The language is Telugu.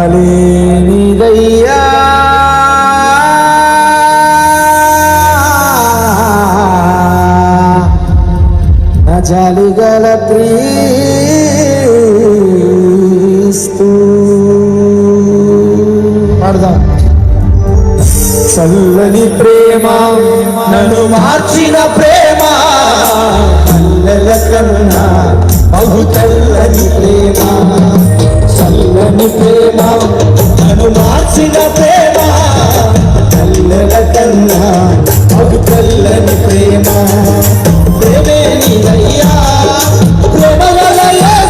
మరవలేనిదయ్యా నా జాలిగల క్రీస్తు. పాడదాం. చల్లని ప్రేమ నన్ను మార్చిన ప్రేమ, పల్లెల కన్నా బహు చల్లని ప్రేమ. చల్లని ప్రేమ నన్ను మార్చిన ప్రేమ, పల్లెల కన్నా బహు చల్లని ప్రేమ.